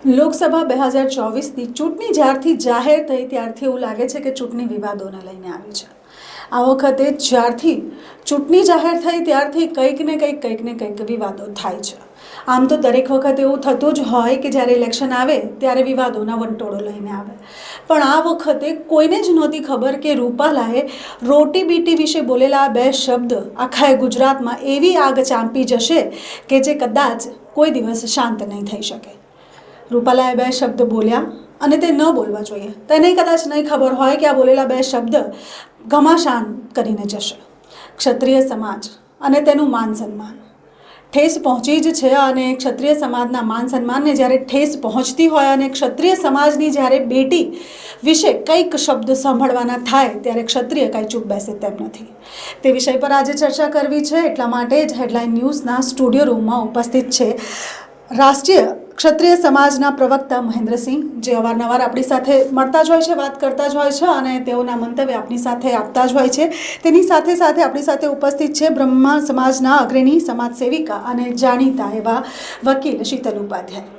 લોકસભા 2024ની ચૂંટણી જ્યારથી જાહેર થઈ ત્યારથી એવું લાગે છે કે ચૂંટણી વિવાદોને લઈને આવી છે। આ વખતે જ્યારથી ચૂંટણી જાહેર થઈ ત્યારથી કંઈક ને કંઈક વિવાદો થાય છે। આમ તો દરેક વખતે એવું થતું જ હોય કે જ્યારે ઇલેક્શન આવે ત્યારે વિવાદોના વંટોળો લઈને આવે, પણ આ વખતે કોઈને જ નહોતી ખબર કે રૂપાલાએ રોટી બીટી વિશે બોલેલા આ બે શબ્દ આખા ગુજરાતમાં એવી આગ ચાંપી જશે કે જે કદાચ કોઈ દિવસ શાંત નહીં થઈ શકે। રૂપાલાએ બે શબ્દ બોલ્યા અને તે ન બોલવા જોઈએ, તેને કદાચ નહીં ખબર હોય કે આ બોલેલા બે શબ્દ ઘમાસાન કરીને જશે। ક્ષત્રિય સમાજ અને તેનું માન સન્માન ઠેસ પહોંચી જ છે, અને ક્ષત્રિય સમાજના માન સન્માનને જ્યારે ઠેસ પહોંચતી હોય અને ક્ષત્રિય સમાજની જ્યારે બેટી વિશે કંઈક શબ્દ સાંભળવાના થાય ત્યારે ક્ષત્રિય કાંઈ ચૂપ બેસે તેમ નથી। તે વિષય પર આજે ચર્ચા કરવી છે, એટલા માટે જ હેડલાઇન ન્યૂઝના સ્ટુડિયો રૂમમાં ઉપસ્થિત છે રાષ્ટ્રીય ક્ષત્રિય સમાજના પ્રવક્તા મહેન્દ્રસિંહ, જે અવારનવાર આપણી સાથે મળતા જ હોય છે, વાત કરતા જ હોય છે અને તેઓના મંતવ્ય આપણી સાથે આપતા જ હોય છે। તેની સાથે સાથે આપણી સાથે ઉપસ્થિત છે બ્રહ્મા સમાજના અગ્રણી સમાજસેવિકા અને જાણીતા એવા વકીલ શીતલ ઉપાધ્યાય।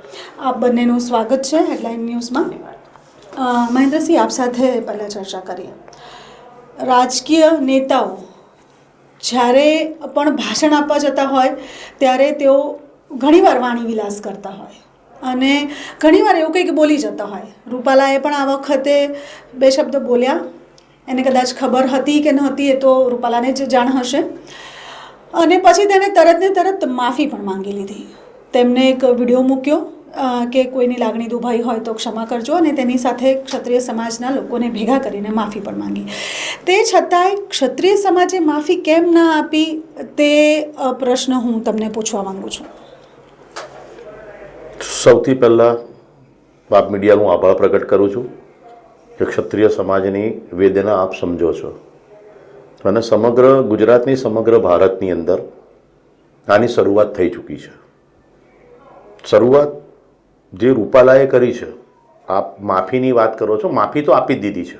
આપ બંનેનું સ્વાગત છે હેડલાઇન ન્યૂઝમાં। મહેન્દ્રસિંહ, આપ સાથે પહેલાં ચર્ચા કરીએ। રાજકીય નેતાઓ જ્યારે પણ ભાષણ આપવા જતા હોય ત્યારે તેઓ ઘણીવાર વાણી વિલાસ કરતા હોય અને ઘણીવાર એવું કંઈક બોલી જતા હોય। રૂપાલાએ પણ આ વખતે બે શબ્દ બોલ્યા, એને કદાચ ખબર હતી કે નહોતી એ તો રૂપાલાને જ જાણ હશે, અને પછી તેણે તરત ને તરત માફી પણ માંગી લીધી। તેમને એક વિડીયો મૂક્યો કે કોઈની લાગણી દુભાઈ હોય તો ક્ષમા કરજો, અને તેની સાથે ક્ષત્રિય સમાજના લોકોને ભેગા કરીને માફી પણ માંગી। તે છતાંય ક્ષત્રિય સમાજે માફી કેમ ના આપી તે પ્રશ્ન હું તમને પૂછવા માંગુ છું। સૌથી પહેલાં આપ મીડિયાનો આભાર પ્રગટ કરું છું કે ક્ષત્રિય સમાજની વેદના આપ સમજો છો, અને સમગ્ર ગુજરાતની સમગ્ર ભારતની અંદર આની શરૂઆત થઈ ચૂકી છે। શરૂઆત જે રૂપાલાએ કરી છે, આપ માફીની વાત કરો છો, માફી તો આપી જ દીધી છે।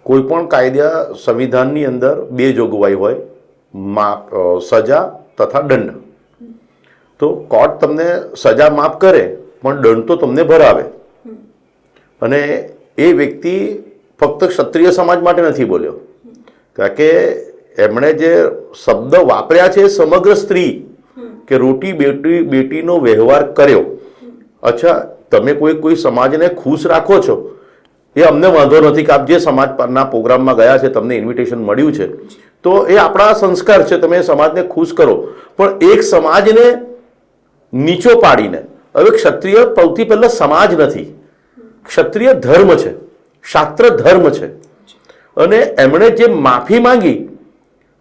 કોઈ પણ કાયદા સંવિધાનની અંદર બે જોગવાઈ હોય, સજા તથા દંડ। તો કોર્ટ તમને સજા માફ કરે પણ દંડ તો તમને ભરાવે, અને એ વ્યક્તિ ફક્ત ક્ષત્રિય સમાજ માટે નથી બોલ્યો, કારણ કે એમણે જે શબ્દ વાપર્યા છે સમગ્ર સ્ત્રી કે રોટી બેટીનો વ્યવહાર કર્યો। અચ્છા, તમે કોઈ સમાજને ખુશ રાખો છો એ અમને વાંધો નથી કે આપ જે સમાજ પરના પ્રોગ્રામમાં ગયા છે, તમને ઇન્વિટેશન મળ્યું છે તો એ આપણા સંસ્કાર છે, તમે સમાજને ખુશ કરો, પણ એક સમાજને નીચો પાડીને, હવે ક્ષત્રિય સૌથી પહેલા સમાજ નથી, ક્ષત્રિય ધર્મ છે, શાસ્ત્ર ધર્મ છે, અને એમણે જે માફી માંગી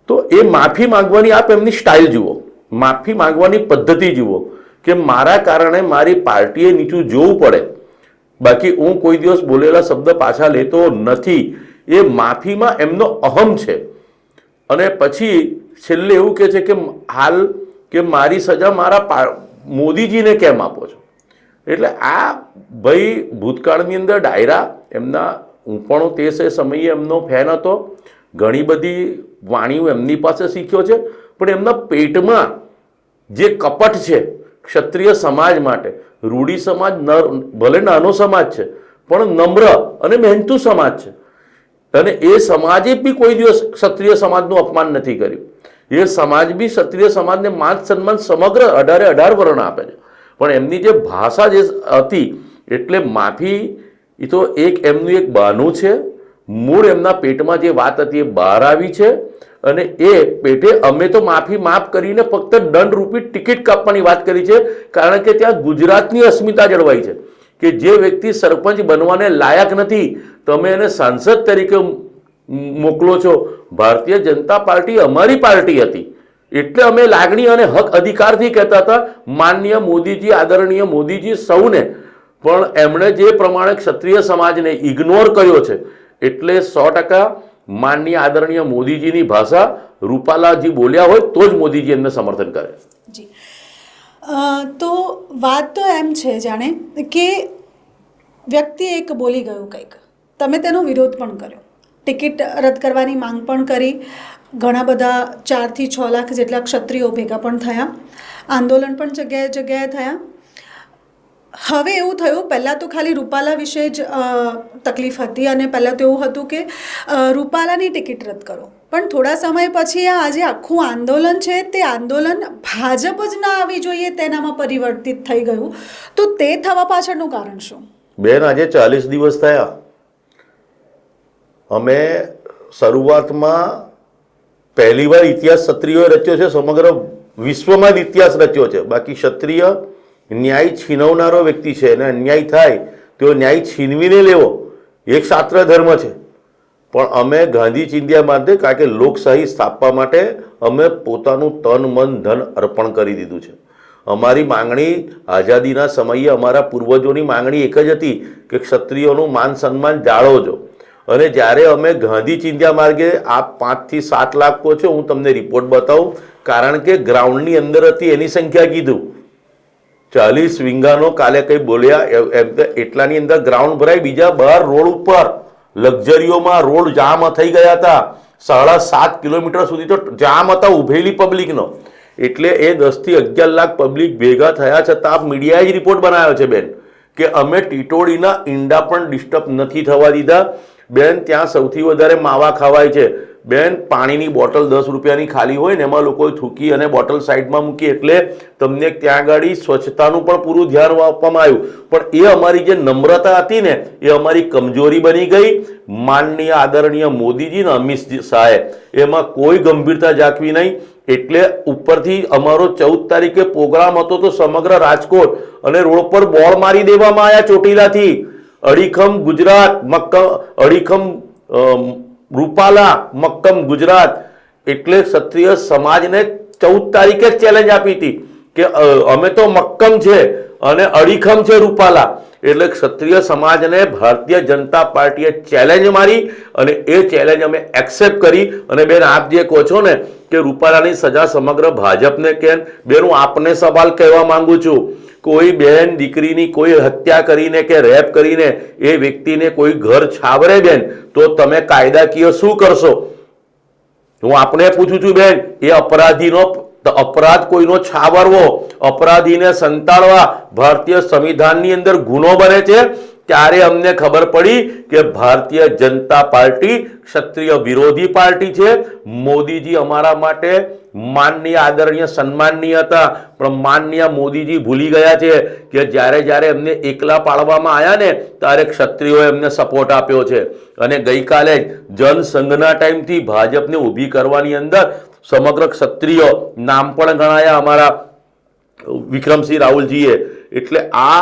તો એ માફી માંગવાની આપ એમની સ્ટાઇલ જુઓ, માફી માંગવાની પદ્ધતિ જુઓ કે મારા કારણે મારી પાર્ટીએ નીચું જોવું પડે, બાકી હું કોઈ દિવસ બોલેલા શબ્દ પાછા લેતો નથી। એ માફીમાં એમનો અહમ છે, અને પછી છેલ્લે એવું કહે છે કે હાલ કે મારી સજા મારા મોદીજીને કેમ આપો છો। એટલે આ ભાઈ ભૂતકાળની અંદર ડાયરા એમના, હું પણ તે સમયે એમનો ફેન હતો, ઘણી બધી વાણીઓ એમની પાસે શીખ્યો છે, પણ એમના પેટમાં જે કપટ છે ક્ષત્રિય સમાજ માટે, રૂડી સમાજ ભલે નાનો સમાજ છે પણ નમ્ર અને મહેનતુ સમાજ છે, અને એ સમાજે બી કોઈ દિવસ ક્ષત્રિય સમાજનું અપમાન નથી કર્યું। એ સમાજ બી ક્ષત્રિય સમાજને માન સન્માન સમગ્ર 18 વર્ણ આપે છે, પણ એમની જે ભાષા જે હતી, એટલે માફી એ તો એમનું એક બહાનું છે। મૂળ એમના પેટમાં જે વાત હતી એ બહાર આવી છે, અને એ પેટે અમે તો માફી માફ કરીને ફક્ત દંડ રૂપી ટિકિટ કાપવાની વાત કરી છે, કારણ કે ત્યાં ગુજરાતની અસ્મિતા જળવાઈ છે કે જે વ્યક્તિ સરપંચ બનવાને લાયક નથી તમે એને સાંસદ તરીકે મોકલો છો। ભારતીય જનતા પાર્ટી અમારી પાર્ટી હતી, એટલે અમે લાગણી અને હક અધિકારથી કહેતા હતા માનનીય મોદીજી, આદરણીય મોદીજી સૌને, પણ એમણે જે પ્રમાણે ક્ષત્રિય સમાજને ઇગ્નોર કર્યો છે, એટલે 100% માનનીય આદરણીય મોદીજીની ભાષા રૂપાલાજી બોલ્યા હોય તો જ મોદીજી એમને સમર્થન કરે। જી, તો વાત તો એમ છે જાણે કે વ્યક્તિ એક બોલી ગયું કંઈક, તમે તેનો વિરોધ પણ કર્યો, ટિકિટ રદ કરવાની માંગ પણ કરી, ઘણા બધા 4 થી 6 લાખ જેટલા ક્ષત્રિયો ભેગા પણ થયા, આંદોલન પણ જગ્યાએ થયા, હવે એવું થયું, પહેલાં તો ખાલી રૂપાલા વિશે જ તકલીફ હતી અને પહેલાં તો એવું હતું કે રૂપાલાની ટિકિટ રદ કરો, પણ થોડા સમય પછી આ આજે આખું આંદોલન છે તે આંદોલન ભાજપ જ ના આવી જોઈએ તેનામાં પરિવર્તિત થઈ ગયું. તો તે થવા પાછળનું કારણ શું? બેન, આજે 40 દિવસ થયા. અમે શરૂઆતમાં પહેલીવાર ઇતિહાસ ક્ષત્રિયોએ રચ્યો છે, સમગ્ર વિશ્વમાં જ ઇતિહાસ રચ્યો છે. બાકી ક્ષત્રિય ન્યાય છીનવનારો વ્યક્તિ છે અને અન્યાય થાય તો ન્યાય છીનવીને લેવો એક શાસ્ત્ર ધર્મ છે. પણ અમે ગાંધી ચિંધ્યા માટે, કારણ કે લોકશાહી સ્થાપવા માટે અમે પોતાનું તન મન ધન અર્પણ કરી દીધું છે. અમારી માંગણી આઝાદીના સમયે અમારા પૂર્વજોની માંગણી એક જ હતી કે ક્ષત્રિયોનું માન સન્માન જાળવજો. અને જ્યારે અમે ગાંધી ચિંધ્યા માર્ગે આ 5 થી 7 લાખ પહોંચ્યો, હું તમને રિપોર્ટ બતાવું, કારણ કે ગ્રાઉન્ડની અંદર હતી એની સંખ્યા કીધું. 40 વીંગાનો કાલે કંઈ બોલ્યા એટલાની અંદર ગ્રાઉન્ડ ભરાય. બીજા બહાર રોડ ઉપર લક્ઝરીઓમાં રોડ જામ થઈ ગયા હતા. 7.5 કિલોમીટર સુધી તો જામ હતા ઉભેલી પબ્લિકનો. એટલે એ 10 થી 11 લાખ પબ્લિક ભેગા થયા છતાં મીડિયાએ જ રિપોર્ટ બનાવ્યો છે બેન કે અમે ટીટોડીના ઈંડા પણ ડિસ્ટર્બ નથી થવા દીધા. બેન, ત્યાં સૌથી વધારે માવા ખવાય છે. બેન, પાણીની બોટલ 10 રૂપિયાની ખાલી હોય ને એમાં લોકોએ થૂકી અને બોટલ સાઈડમાં મૂકી, એટલે તમને ત્યાં આગળ સ્વચ્છતાનું પણ પૂરું ધ્યાન આપવામાં આવ્યું. પણ એ અમારી જે નમ્રતા હતી ને એ અમારી કમજોરી બની ગઈ. માનનીય આદરણીય મોદીજી ને અમિત શાહે એમાં કોઈ ગંભીરતા દાખવી નહીં. એટલે ઉપરથી અમારો 14 તારીખે પ્રોગ્રામ હતો તો સમગ્ર રાજકોટ અને રોડ પર બોર્ડ મારી દેવામાં આવ્યા ચોટીલાથી, અડીખમ ગુજરાત, અડીખમ રૂપાલા, મક્કમ ગુજરાત. એટલે ક્ષત્રિય સમાજને 14 તારીખે ચેલેન્જ આપી હતી કે અમે તો મક્કમ છે અને અડીખમ છે રૂપાલા. એટલે ક્ષત્રિય સમાજને ભારતીય જનતા પાર્ટીએ ચેલેન્જ મારી અને એ ચેલેન્જ અમે એક્સેપ્ટ કરી. અને બેન, આપ જે કહો છો ને કે રૂપાલાની સજા સમગ્ર ભાજપને કેમ, બેન હું આપને સવાલ કહેવા માંગુ છું. કોઈ બહેન દીકરીની કોઈ હત્યા કરીને કે રેપ કરીને એ વ્યક્તિને કોઈ ઘર છાવરે બેન, તો તમે કાયદાકીય શું કરશો? હું આપને પૂછું છું બેન, એ અપરાધ કોઈનો છાવરવો, અપરાધીને સંતાડવા ભારતીય સંવિધાનની અંદર ગુનો બને છે. ત્યારે અમને ખબર પડી કે ભારતીય જનતા પાર્ટી ક્ષત્રિય વિરોધી પાર્ટી છે. મોદીજી અમારા માટે માનનીય આદરણીય સન્માનનીય હતા, પણ માનનીય મોદીજી ભૂલી ગયા છે કે જ્યારે જ્યારે એમને એકલા પાડવામાં આવ્યા ને ત્યારે ક્ષત્રિયોએ એમને સપોર્ટ આપ્યો છે. અને ગઈકાલે જનસંઘના ટાઈમથી ભાજપને ઊભી કરવાની અંદર સમગ્ર ક્ષત્રિયો નામ પણ ગણાયા અમારા વિક્રમસિંહ રાહુલજીએ. એટલે આ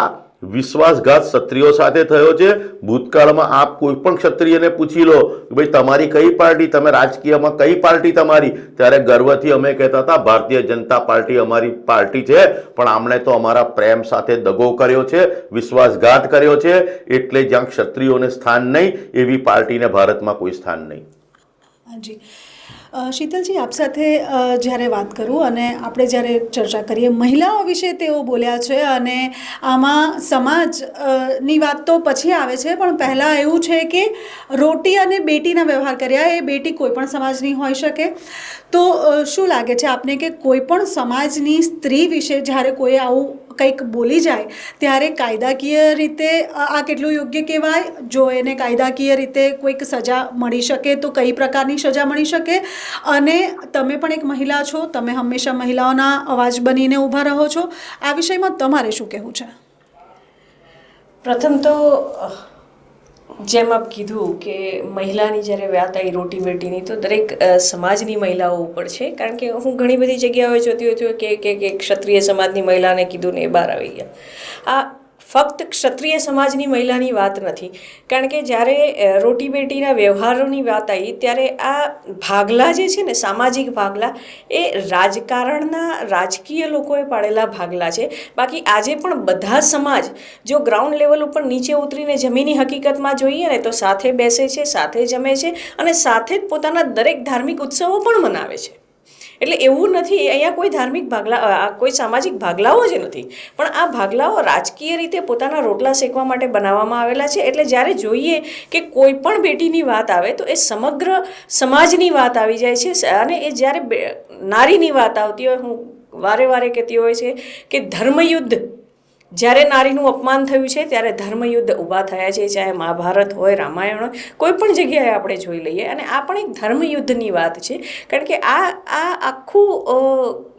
વિશ્વાસઘાત ક્ષત્રિયો સાથે થયો છે. ભૂતકાળમાં આપ કોઈ પણ ક્ષત્રિયને પૂછી લો કે ભાઈ તમારી કઈ પાર્ટી, તમે રાજકીયમાં કઈ પાર્ટી તમારી, ત્યારે ગર્વથી અમે કહેતા હતા ભારતીય જનતા પાર્ટી અમારી પાર્ટી છે. પણ આમણે તો અમારા પ્રેમ સાથે દગો કર્યો છે, વિશ્વાસઘાત કર્યો છે. એટલે જ્યાં ક્ષત્રિયોને સ્થાન નહીં એવી પાર્ટીને ભારતમાં કોઈ સ્થાન નહીં. હાજી શીતલજી, આપ સાથે જ્યારે વાત કરું અને આપણે જ્યારે ચર્ચા કરીએ મહિલાઓ વિશે તેઓ બોલ્યા છે અને આમાં સમાજની વાત તો પછી આવે છે, પણ પહેલાં એવું છે કે રોટી અને બેટીના વ્યવહાર કર્યા. એ બેટી કોઈ પણ સમાજની હોઈ શકે. તો શું લાગે છે આપને કે કોઈ પણ સમાજની સ્ત્રી વિશે જ્યારે કોઈ આવું કંઈક બોલી જાય ત્યારે કાયદાકીય રીતે આ કેટલું યોગ્ય કહેવાય? જો એને કાયદાકીય રીતે કોઈક સજા મળી શકે તો કઈ પ્રકારની સજા મળી શકે? અને તમે પણ એક મહિલા છો, તમે હંમેશા મહિલાઓના અવાજ બનીને ઊભા રહો છો. આ વિષયમાં તમારે શું કહેવું છે? પ્રથમ તો જેમ આપ કીધું કે મહિલાની જ્યારે વાત આવી રોટી બેટીની, તો દરેક સમાજની મહિલાઓ ઉપર છે. કારણ કે હું ઘણી બધી જગ્યાએ જોતી હોતી કે ક્ષત્રિય સમાજની મહિલાને કીધું ને એ બહાર આવી ગયા. આ ફક્ત ક્ષત્રિય સમાજની મહિલાની વાત નથી. કારણ કે જ્યારે રોટી બેટીના વ્યવહારોની વાત આવી ત્યારે આ ભાગલા જે છે ને, સામાજિક ભાગલા, એ રાજકારણના રાજકીય લોકોએ પાડેલા ભાગલા છે. બાકી આજે પણ બધા સમાજ જો ગ્રાઉન્ડ લેવલ ઉપર નીચે ઉતરીને જમીની હકીકતમાં જોઈએ ને તો સાથે બેસે છે, સાથે જમે છે અને સાથે જ પોતાના દરેક ધાર્મિક ઉત્સવો પણ મનાવે છે. એટલે એવું નથી અહીંયા કોઈ ધાર્મિક ભાગલા, કોઈ સામાજિક ભાગલાઓ જ નથી, પણ આ ભાગલાઓ રાજકીય રીતે પોતાના રોટલા શેકવા માટે બનાવવામાં આવેલા છે. એટલે જ્યારે જોઈએ કે કોઈ પણ બેટીની વાત આવે તો એ સમગ્ર સમાજની વાત આવી જાય છે. અને એ જ્યારે નારીની વાત આવતી હોય, હું વારે વારે કહેતી હોય છે કે ધર્મયુદ્ધ જ્યારે નારીનું અપમાન થયું છે ત્યારે ધર્મયુદ્ધ ઊભા થયા છે, ચાહે મહાભારત હોય, રામાયણ હોય, કોઈ પણ જગ્યાએ આપણે જોઈ લઈએ. અને આ પણ એક ધર્મયુદ્ધની વાત છે, કારણ કે આ આખું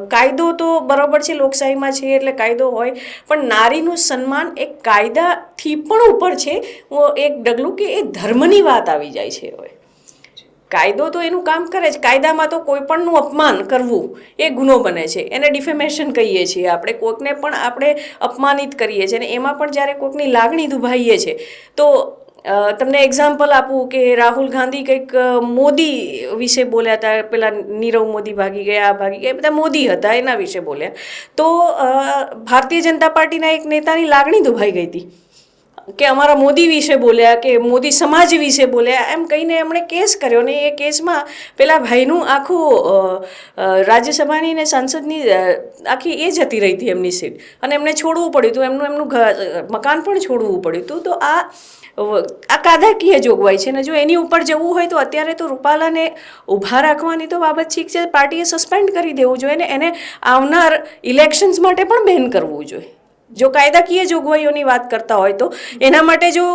કાયદો તો બરાબર છે, લોકશાહીમાં છે એટલે કાયદો હોય, પણ નારીનું સન્માન એક કાયદાથી પણ ઉપર છે એક ડગલું, કે એ ધર્મની વાત આવી જાય છે. હવે કાયદો તો એનું કામ કરે છે, કાયદામાં તો કોઈ પણનું અપમાન કરવું એ ગુનો બને છે, એને ડિફેમેશન કહીએ છીએ આપણે. કોઈકને પણ આપણે અપમાનિત કરીએ છીએ, અને એમાં પણ જ્યારે કોઈકની લાગણી દુભાઈએ છીએ તો તમને એક્ઝામ્પલ આપું કે રાહુલ ગાંધી કંઈક મોદી વિશે બોલ્યા હતા, પેલા નીરવ મોદી ભાગી ગયા, બધા મોદી હતા, એના વિશે બોલ્યા, તો ભારતીય જનતા પાર્ટીના એક નેતાની લાગણી દુભાઈ ગઈ હતી કે અમારા મોદી વિશે બોલ્યા, કે મોદી સમાજ વિશે બોલ્યા, એમ કહીને એમણે કેસ કર્યો. ને એ કેસમાં પેલા ભાઈનું આખું રાજ્યસભાની ને સંસદની આખી એ જતી રહી હતી, એમની સીટ, અને એમને છોડવું પડ્યું હતું, એમનું મકાન પણ છોડવું પડ્યું હતું. તો આ કાયદાકીય જોગવાઈ છે ને જો એની ઉપર જવું હોય તો અત્યારે તો રૂપાલાને ઊભા રાખવાની તો બાબત ઠીક છે, પાર્ટીએ સસ્પેન્ડ કરી દેવું જોઈએ ને એને આવનાર ઇલેક્શન્સ માટે પણ બેન કરવું જોઈએ. જો કાયદાકીય જોગવાઈઓની વાત કરતા હોય તો એના માટે જો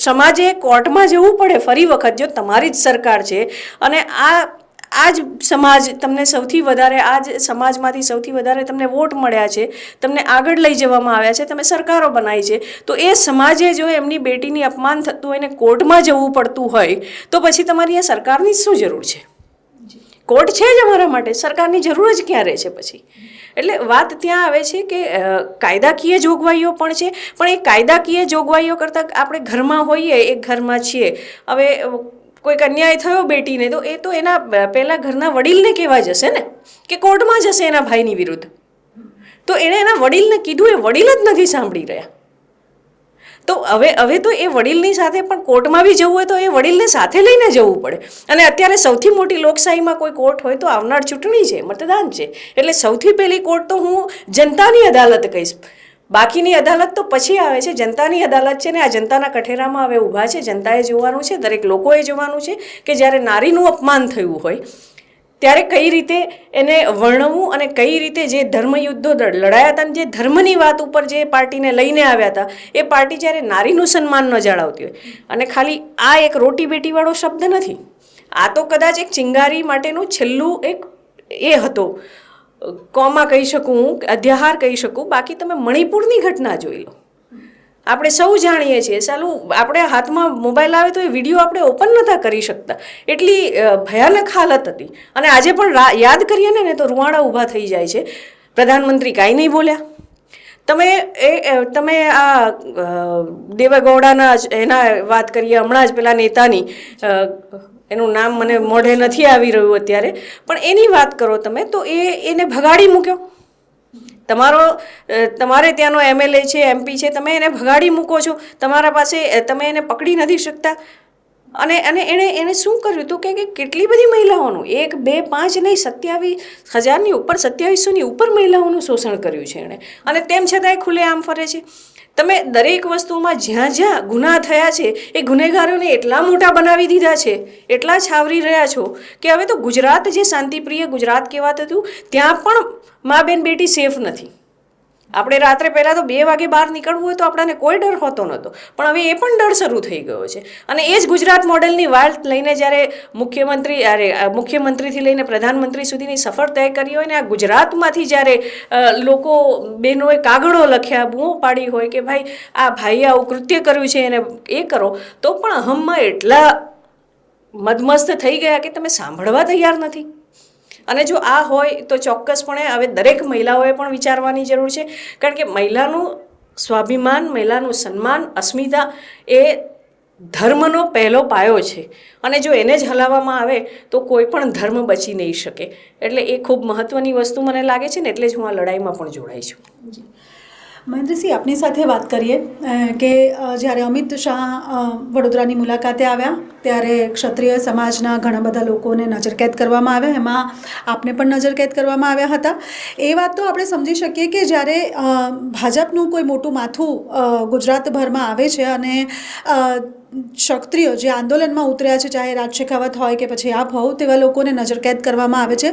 સમાજે કોર્ટમાં જવું પડે ફરી વખત, જો તમારી જ સરકાર છે અને આ જ સમાજ તમને સૌથી વધારે, આ જ સમાજમાંથી સૌથી વધારે તમને વોટ મળ્યા છે, તમને આગળ લઈ જવામાં આવ્યા છે, તમે સરકારો બનાવી છે, તો એ સમાજે જો એમની બેટીની અપમાન થતું હોય ને કોર્ટમાં જવું પડતું હોય તો પછી તમારી આ સરકારની શું જરૂર છે? કોર્ટ છે જ અમારા માટે, સરકારની જરૂર જ ક્યાં રહે છે પછી? એટલે વાત ત્યાં આવે છે કે કાયદાકીય જોગવાઈઓ પણ છે, પણ એ કાયદાકીય જોગવાઈઓ કરતાં આપણે ઘરમાં હોઈએ, એક ઘરમાં છીએ, હવે કોઈક અન્યાય થયો બેટીને તો એ તો એના પહેલાં ઘરના વડીલને કહેવા જશે ને, કે કોર્ટમાં જશે એના ભાઈની વિરુદ્ધ. તો એણે એના વડીલને કીધું, એ વડીલ જ નથી સાંભળી રહ્યા. તો હવે તો એ વડીલની સાથે પણ કોર્ટમાં બી જવું હોય તો એ વડીલને સાથે લઈને જવું પડે. અને અત્યારે સૌથી મોટી લોકશાહીમાં કોઈ કોર્ટ હોય તો આવનાર ચૂંટણી છે, મતદાન છે, એટલે સૌથી પહેલી કોર્ટ તો હું જનતાની અદાલત કહીશ. બાકીની અદાલત તો પછી આવે છે, જનતાની અદાલત છે ને આ જનતાના કઠેરામાં હવે ઊભા છે. જનતાએ જોવાનું છે, દરેક લોકોએ જોવાનું છે કે જ્યારે નારીનું અપમાન થયું હોય ત્યારે કઈ રીતે એને વર્ણવવું અને કઈ રીતે જે ધર્મયુદ્ધો લડાયા હતા, જે ધર્મની વાત ઉપર જે પાર્ટીને લઈને આવ્યા હતા, એ પાર્ટી જ્યારે નારીનું સન્માન ન જાળવતી હોય, અને ખાલી આ એક રોટી બેટીવાળો શબ્દ નથી, આ તો કદાચ એક ચિંગારી માટેનું છેલ્લું એક એ હતો, કોમા કહી શકું, અધ્યાહાર કહી શકું. બાકી તમે મણિપુરની ઘટના જોઈ લો, આપણે સૌ જાણીએ છીએ, સાલું આપણે હાથમાં મોબાઈલ આવે તો એ વિડીયો આપણે ઓપન નહોતા કરી શકતા, એટલી ભયાનક હાલત હતી. અને આજે પણ યાદ કરીએ ને તો રૂવાડા ઊભા થઈ જાય છે. પ્રધાનમંત્રી કાંઈ નહીં બોલ્યા. તમે આ દેવેગૌડાના એના વાત કરીએ, હમણાં જ પેલા નેતાની, એનું નામ મને મોઢે નથી આવી રહ્યું અત્યારે, પણ એની વાત કરો તમે તો એને ભગાડી મૂક્યો. તમારે ત્યાંનો એમએલએ છે, એમપી છે, તમે એને ભગાડી મૂકો છો, તમારા પાસે તમે એને પકડી નથી શકતા. અને એણે શું કર્યું હતું કે કેટલી બધી મહિલાઓનું, 1, 2, 5 નહીં, 27,000ની ઉપર, 2700ની ઉપર મહિલાઓનું શોષણ કર્યું છે એણે, અને તેમ છતાંય ખુલ્લેઆમ ફરે છે. તમે દરેક વસ્તુમાં જ્યાં જ્યાં ગુના થયા છે એ ગુનેગારોને એટલા મોટા બનાવી દીધા છે, એટલા છાવરી રહ્યા છો કે હવે તો ગુજરાત, જે શાંતિપ્રિય ગુજરાત કહેવાતું હતું, ત્યાં પણ મા બેન બેટી સેફ નથી. આપણે રાત્રે પહેલાં તો 2 વાગે બહાર નીકળવું હોય તો આપણને કોઈ ડર હોતો નહોતો, પણ હવે એ પણ ડર શરૂ થઈ ગયો છે. અને એ જ ગુજરાત મોડેલની વાત લઈને જ્યારે મુખ્યમંત્રીથી લઈને પ્રધાનમંત્રી સુધીની સફર તય કરી હોય ને, આ ગુજરાતમાંથી જ્યારે લોકો બહેનોએ કાગળો લખ્યા, બૂમો પાડી હોય કે ભાઈ આ ભાઈએ આવું કૃત્ય કર્યું છે એને એ કરો, તો પણ અહમમાં એટલા મદમસ્ત થઈ ગયા કે તમે સાંભળવા તૈયાર નથી. અને જો આ હોય તો ચોક્કસપણે હવે દરેક મહિલાઓએ પણ વિચારવાની જરૂર છે, કારણ કે મહિલાનું સ્વાભિમાન, મહિલાનું સન્માન, અસ્મિતા એ ધર્મનો પહેલો પાયો છે, અને જો એને જ હલાવવામાં આવે તો કોઈ પણ ધર્મ બચી નહીં શકે. એટલે એ ખૂબ મહત્ત્વની વસ્તુ મને લાગે છે ને, એટલે જ હું આ લડાઈમાં પણ જોડાઈ છું. મહેન્દ્રસિંહ, આપની સાથે વાત કરીએ કે જ્યારે અમિત શાહ વડોદરાની મુલાકાતે આવ્યા ત્યારે ક્ષત્રિય સમાજના ઘણા બધા લોકોને નજરકેદ કરવામાં આવ્યા, એમાં આપને પણ નજરકેદ કરવામાં આવ્યા હતા. એ વાત તો આપણે સમજી શકીએ કે જ્યારે ભાજપનું કોઈ મોટું માથું ગુજરાતભરમાં આવે છે અને ક્ષત્રિયો જે આંદોલનમાં ઉતર્યા છે, ચાહે રાજ શેખાવત હોય કે પછી આપ હોવ, તેવા લોકોને નજરકેદ કરવામાં આવે છે.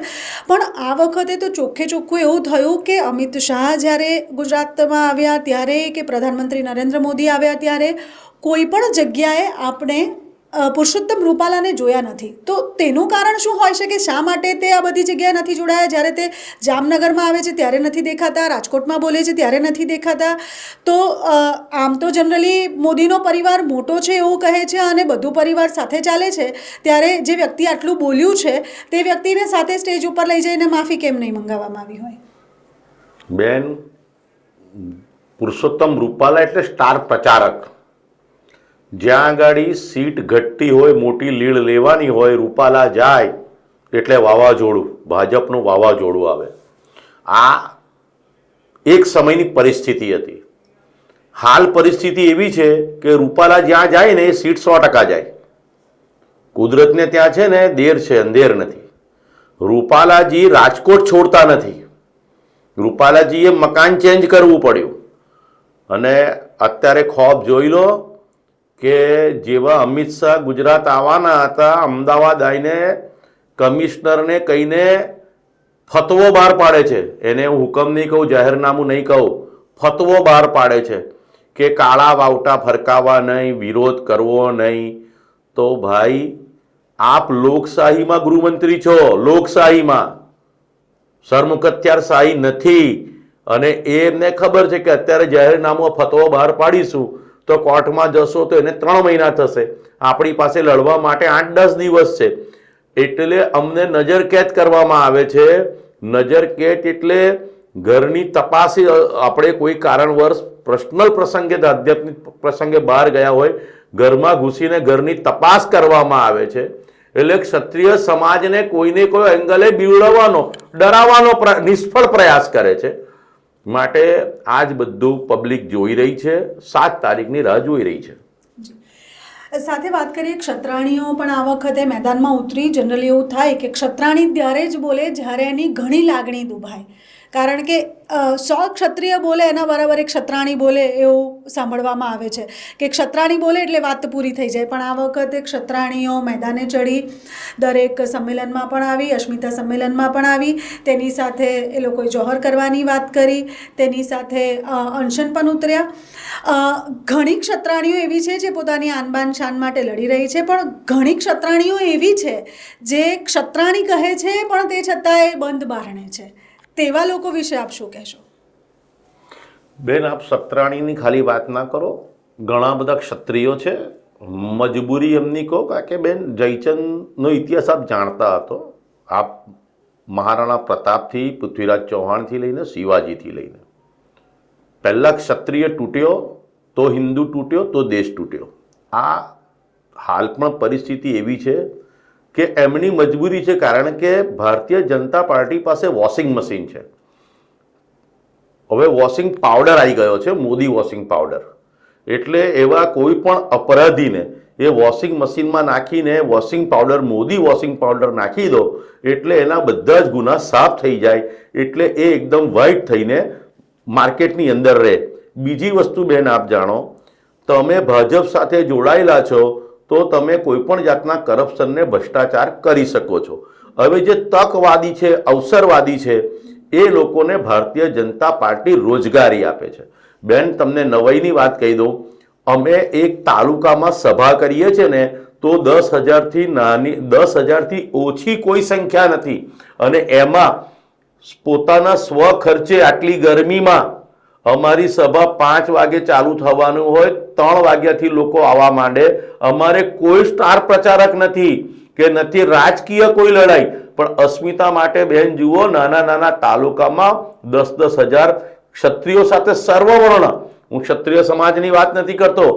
પણ આ વખતે તો ચોખ્ખે ચોખ્ખું એવું થયું કે અમિત શાહ જ્યારે ગુજરાતમાં આવ્યા ત્યારે કે પ્રધાનમંત્રી નરેન્દ્ર મોદી આવ્યા ત્યારે કોઈ પણ જગ્યાએ આપણે પુરુષોત્તમ રૂપાલાને જોયા નથી. તો તેનું કારણ શું હોઈ શકે? શા માટે તે આ બધી જગ્યાએ નથી જોડાયા? જ્યારે તે જામનગરમાં આવે છે ત્યારે નથી દેખાતા, રાજકોટમાં બોલે છે ત્યારે નથી દેખાતા. તો આમ તો જનરલી મોદીનો પરિવાર મોટો છે એવું કહે છે અને બધું પરિવાર સાથે ચાલે છે, ત્યારે જે વ્યક્તિ આટલું બોલ્યું છે તે વ્યક્તિને સાથે સ્ટેજ ઉપર લઈ જઈને માફી કેમ નહીં મંગાવવામાં આવી હોય? બેન, પુરુષોત્તમ રૂપાલા એટલે સ્ટાર પ્રચારક. જ્યાં આગળ સીટ ઘટતી હોય, મોટી લીડ લેવાની હોય, રૂપાલા જાય એટલે વાવાઝોડું, ભાજપનું વાવાઝોડું આવે. આ એક સમયની પરિસ્થિતિ હતી. હાલ પરિસ્થિતિ એવી છે કે રૂપાલા જ્યાં જાય ને એ સીટ 100% જાય. કુદરતને ત્યાં છે ને દેર છે, અંધેર નથી. રૂપાલાજી રાજકોટ છોડતા નથી. રૂપાલાજીએ મકાન ચેન્જ કરવું પડ્યું. અને અત્યારે ખોફ જોઈ લો કે જેવા અમિત શાહ ગુજરાત આવવાના હતા, અમદાવાદ આવીને કમિશનરને કહીને ફતવો બહાર પાડે છે. એને હું હુકમ નહીં કહું, જાહેરનામું નહીં કહું, ફતવો બહાર પાડે છે કે કાળા વાવટા ફરકાવવા નહીં, વિરોધ કરવો નહીં. તો ભાઈ, આપ લોકશાહીમાં ગૃહમંત્રી છો, લોકશાહીમાં. સરમુખત્યારશાહી નથી. અને એમને ખબર છે કે અત્યારે જાહેરનામું ફતવો બહાર પાડીશું તો કોર્ટમાં જશો તો એને 3 મહિના થશે. આપણી પાસે લડવા માટે 8-10 દિવસ છે. એટલે અમને નજરકેદ કરવામાં આવે છે. નજરકેદ એટલે ઘરની તપાસ. આપણે કોઈ કારણવશ પર્સનલ પ્રસંગે, આધ્યાત્મિક પ્રસંગે બહાર ગયા હોય, ઘરમાં ઘૂસીને ઘરની તપાસ કરવામાં આવે છે. એટલે ક્ષત્રિય સમાજને કોઈને કોઈ એંગલે બીવડાવવાનો, ડરાવવાનો નિષ્ફળ પ્રયાસ કરે છે. માટે આજ બધું પબ્લિક જોઈ રહી છે, 7 તારીખની રાહ જોઈ રહી છે. સાથે વાત કરીએ, ક્ષત્રાણીઓ પણ આ વખતે મેદાનમાં ઉતરી. જનરલી એવું થાય કે ક્ષત્રાણી ત્યારે જ બોલે જ્યારે એની ઘણી લાગણી દુભાય. કારણ કે 100 ક્ષત્રિય બોલે એના બરાબર એક ક્ષત્રાણી બોલે એવું સાંભળવામાં આવે છે કે ક્ષત્રાણી બોલે એટલે વાત પૂરી થઈ જાય. પણ આ વખતે ક્ષત્રાણીઓ મેદાને ચડી, દરેક સંમેલનમાં પણ આવી, અસ્મિતા સંમેલનમાં પણ આવી. તેની સાથે એ લોકોએ જોહર કરવાની વાત કરી, તેની સાથે અનશન પણ ઉતર્યા. ઘણી ક્ષત્રાણીઓ એવી છે જે પોતાની આનબાન શાન માટે લડી રહી છે, પણ ઘણી ક્ષત્રાણીઓ એવી છે જે ક્ષત્રાણી કહે છે પણ તે છતાંય બંધ બારણે છે. તેવા લોકો વિશે આપ શું કહેશો? બેન, આપ ક્ષત્રાણીની ખાલી વાત ના કરો. ઘણા બધા ક્ષત્રિયો છે, મજબૂરી એમની કહો. કારણ કે બેન, જયચંદનો ઇતિહાસ આપ જાણતા હતો. આપ મહારાણા પ્રતાપથી, પૃથ્વીરાજ ચૌહાણથી લઈને શિવાજીથી લઈને, પહેલાં ક્ષત્રિય તૂટ્યો તો હિન્દુ તૂટ્યો તો દેશ તૂટ્યો. આ હાલ પણ પરિસ્થિતિ એવી છે કે એમની મજબૂરી છે. કારણ કે ભારતીય જનતા પાર્ટી પાસે વોશિંગ મશીન છે. હવે વોશિંગ પાવડર આવી ગયો છે, મોદી વોશિંગ પાવડર. એટલે એવા કોઈ પણ અપરાધીને એ વોશિંગ મશીનમાં નાખીને washing powder, Modi washing powder નાખી દો એટલે એના બધા જ ગુના સાફ થઈ જાય. એટલે એ એકદમ વ્હાઇટ થઈને માર્કેટની અંદર રહે. બીજી વસ્તુ બેન, આપ જાણો, તમે ભાજપ સાથે જોડાયેલા છો તો તમે કોઈ પણ જાતના કરપ્શનને, ભ્રષ્ટાચાર કરી શકો છો. હવે જે તકવાદી છે, અવસરવાદી છે, એ લોકોને ભારતીય જનતા પાર્ટી રોજગારી આપે છે. બેન, તમને નવાઈની વાત કહી દઉં, અમે એક તાલુકામાં સભા કરીએ છીએ ને તો 10,000થી ઓછી કોઈ સંખ્યા નથી. અને એમાં પોતાના સ્વ ખર્ચે આટલી ગરમીમાં અમારી સભા 5 વાગે ચાલુ થવાનું હોય, 3 વાગ્યાથી લોકો આવવા માંડે. અમારે કોઈ સ્ટાર પ્રચારક નથી કે નથી રાજકીય કોઈ લડાઈ, પણ અસ્મિતા માટે બેન જુઓ, નાના નાના તાલુકામાં 10,000 ક્ષત્રિયો સાથે સર્વવર્ણ, હું ક્ષત્રિય સમાજની વાત નથી કરતો,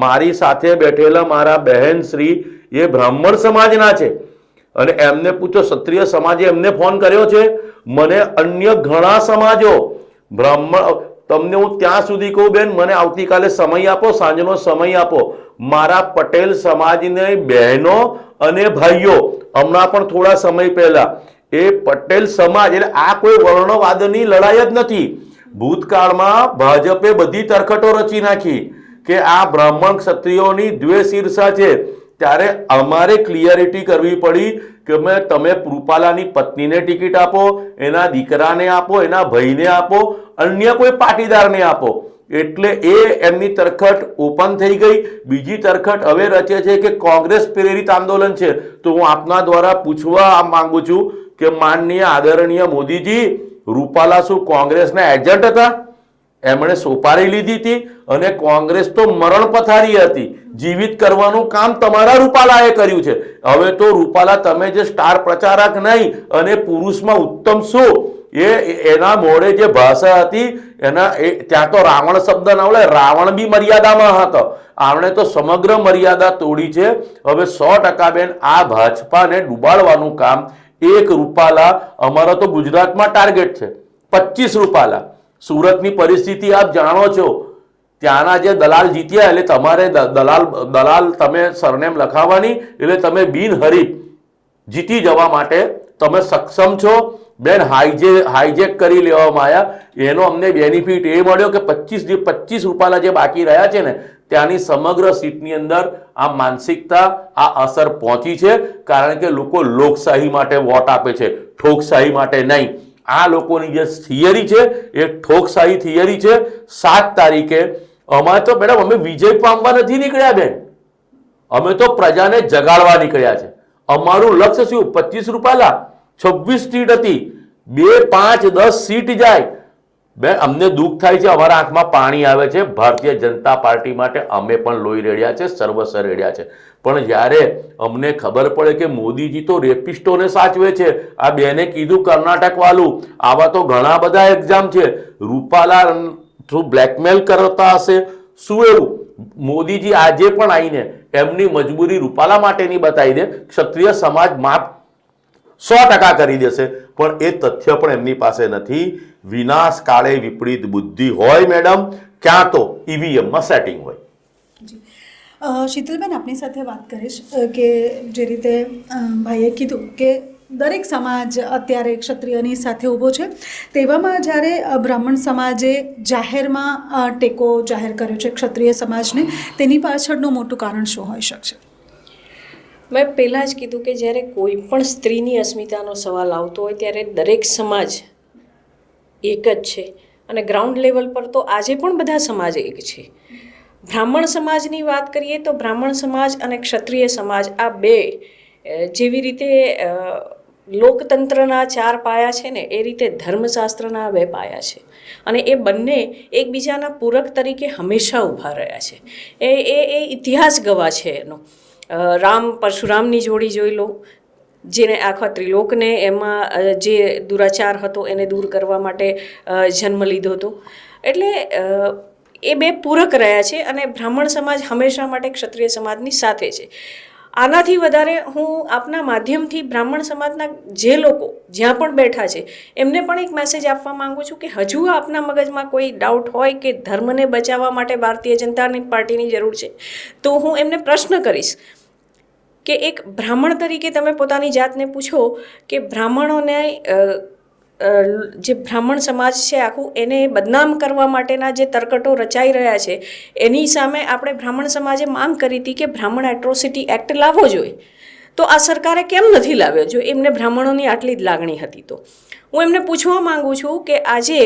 મારી સાથે બેઠેલા મારા બહેન શ્રી એ બ્રાહ્મણ સમાજના છે. અને એમને પૂછો, ક્ષત્રિય સમાજે એમને ફોન કર્યો છે. મને અન્ય ઘણા સમાજો, બ્રાહ્મણ, તમને હું ત્યાં સુધી કહું બેન, મને આવતીકાલે સમય આપો, સાંજનો સમય આપો. મારા પટેલ સમાજની બહેનો અને ભાઈઓ હમણાં પણ થોડા સમય પહેલા એ પટેલ સમાજ, એટલે આ કોઈ વર્ણવાદની લડાઈ જ નથી. ભૂતકાળમાં ભાજપે બધી તરકટો રચી નાખી કે આ બ્રાહ્મણ ક્ષત્રિયોની દ્વેષ ઈર્ષા છે, ત્યારે અમારે ક્લિયરિટી કરવી પડી કે તમે રૂપાલાની પત્નીને ટિકિટ આપો, એના દીકરાને આપો, એના ભાઈને આપો, અન્ય કોઈ પાટીદારને આપો. એટલે એ એમની તરખટ ઓપન થઈ ગઈ. બીજી તરખટ હવે રચે છે કે કોંગ્રેસ પ્રેરિત આંદોલન છે. તો હું આપના દ્વારા પૂછવા માંગુ છું કે માનનીય આદરણીય મોદીજી, રૂપાલા શું કોંગ્રેસના એજન્ટ હતા? એમણે સોપારી લીધી હતી અને કોંગ્રેસ તો મરણ પથારી હતી. જીવિત કરવાનું કામ તમારા રૂપાલાએ કર્યું છે. હવે તો રૂપાલા તમે જે સ્ટાર પ્રચારક નહીં અને પુરુષમાં ઉત્તમ શું, એના મોડે જે ભાષા હતી ત્યાં તો રાવણ શબ્દ ના વળે. રાવણ બી મર્યાદામાં હતો. આમણે તો સમગ્ર મર્યાદા તોડી છે. હવે 100% બેન આ ભાજપાને ડૂબાડવાનું કામ એક રૂપાલા, અમારો તો ગુજરાતમાં ટાર્ગેટ છે 25 રૂપાલા. સુરતની પરિસ્થિતિ આપ જાણો છો. ત્યાંના જે દલાલ જીત્યા એટલે તમારે દલાલ તમે સરનેમ લખાવવાની, એટલે તમે બિનહરીફ જીતી જવા માટે તમે સક્ષમ છો. બેન હાઈજેક કરી લેવામાં આવ્યા. એનો અમને બેનિફિટ એ મળ્યો કે 25 રૂપાલા જે બાકી રહ્યા છે ને, ત્યાંની સમગ્ર સીટની અંદર આ માનસિકતા, આ અસર પહોંચી છે. કારણ કે લોકો લોકશાહી માટે વોટ આપે છે, ઠોકશાહી માટે નહીં. આ લોકોની જે થિયરી છે એ ઠોકશાહી થિયરી છે. 7 તારીખે અમારે તો મેડમ અમે વિજય પામવા નથી નીકળ્યા બેન, અમે તો પ્રજાને જગાડવા નીકળ્યા છે. અમારું લક્ષ્ય શું? 25 રૂપાલા 26 સીટ હતી, 2, 5, 10 સીટ જાય. બેન અમને દુઃખ થાય છે, અમારા આંખમાં પાણી આવે છે. ભારતીય જનતા પાર્ટી માટે અમે પણ લોહી રેડ્યા છે, સર્વસ્વ રેડ્યા છે. પણ જ્યારે અમને ખબર પડે કે મોદીજી તો રેપિસ્ટોને સાચવે છે, આ બેને કીધું કર્ણાટક વાળું, આવા તો ઘણા બધા એક્ઝામ છે. રૂપાલા શું બ્લેકમેલ કરતા હશે? શું એવું? મોદીજી આજે પણ આવીને એમની મજબૂરી રૂપાલા માટેની બતાવી દે, ક્ષત્રિય સમાજ માફ 100% કરી દેશે. પણ એ તથ્ય પણ એમની પાસે નથી. વિનાશ કાળે વિપરીત બુદ્ધિ હોય મેડમ, ક્યાં તો ઈવીએમમાં સેટિંગ હોય. શીતલબેન, આપની સાથે વાત કરીશ કે જે રીતે ભાઈએ કીધું કે દરેક સમાજ અત્યારે ક્ષત્રિયની સાથે ઊભો છે, તેવામાં જ્યારે બ્રાહ્મણ સમાજે જાહેરમાં ટેકો જાહેર કર્યો છે ક્ષત્રિય સમાજને, તેની પાછળનું મોટું કારણ શું હોઈ શકશે? મેં પહેલાં જ કીધું કે જ્યારે કોઈ પણ સ્ત્રીની અસ્મિતાનો સવાલ આવતો હોય ત્યારે દરેક સમાજ એક જ છે. અને ગ્રાઉન્ડ લેવલ પર તો આજે પણ બધા સમાજ એક છે. બ્રાહ્મણ સમાજની વાત કરીએ તો બ્રાહ્મણ સમાજ અને ક્ષત્રિય સમાજ આ બે જેવી રીતે લોકતંત્રના 4 પાયા છે ને, એ રીતે ધર્મશાસ્ત્રના 2 પાયા છે. અને એ બંને એકબીજાના પૂરક તરીકે હંમેશા ઊભા રહ્યા છે. એ ઇતિહાસ ગવા છે એનો. પરશુરામની જોડી જોઈ લો, જેને આખા ત્રિલોકને એમાં જે દુરાચાર હતો એને દૂર કરવા માટે જન્મ લીધો હતો. એટલે એ 2 પૂરક રહ્યા છે અને બ્રાહ્મણ સમાજ હંમેશા માટે ક્ષત્રિય સમાજની સાથે છે. આનાથી વધારે હું આપના માધ્યમથી બ્રાહ્મણ સમાજના જે લોકો જ્યાં પણ બેઠા છે એમને પણ એક મેસેજ આપવા માંગુ છું કે હજુ આપના મગજમાં કોઈ ડાઉટ હોય કે ધર્મને બચાવવા માટે ભારતીય જનતા પાર્ટીની જરૂર છે, તો હું એમને પ્રશ્ન કરીશ કે એક બ્રાહ્મણ તરીકે તમે પોતાની જાતને પૂછો કે બ્રાહ્મણોને જે બ્રાહ્મણ સમાજ છે આખું, એને બદનામ કરવા માટેના જે તરકટો રચાઈ રહ્યા છે, એની સામે આપણે બ્રાહ્મણ સમાજે માંગ કરી હતી કે બ્રાહ્મણ એટ્રોસિટી એક્ટ લાવવો જોઈએ. તો આ સરકારે કેમ નથી લાવ્યો? જો એમને બ્રાહ્મણોની આટલી જ લાગણી હતી તો હું એમને પૂછવા માંગુ છું કે આજે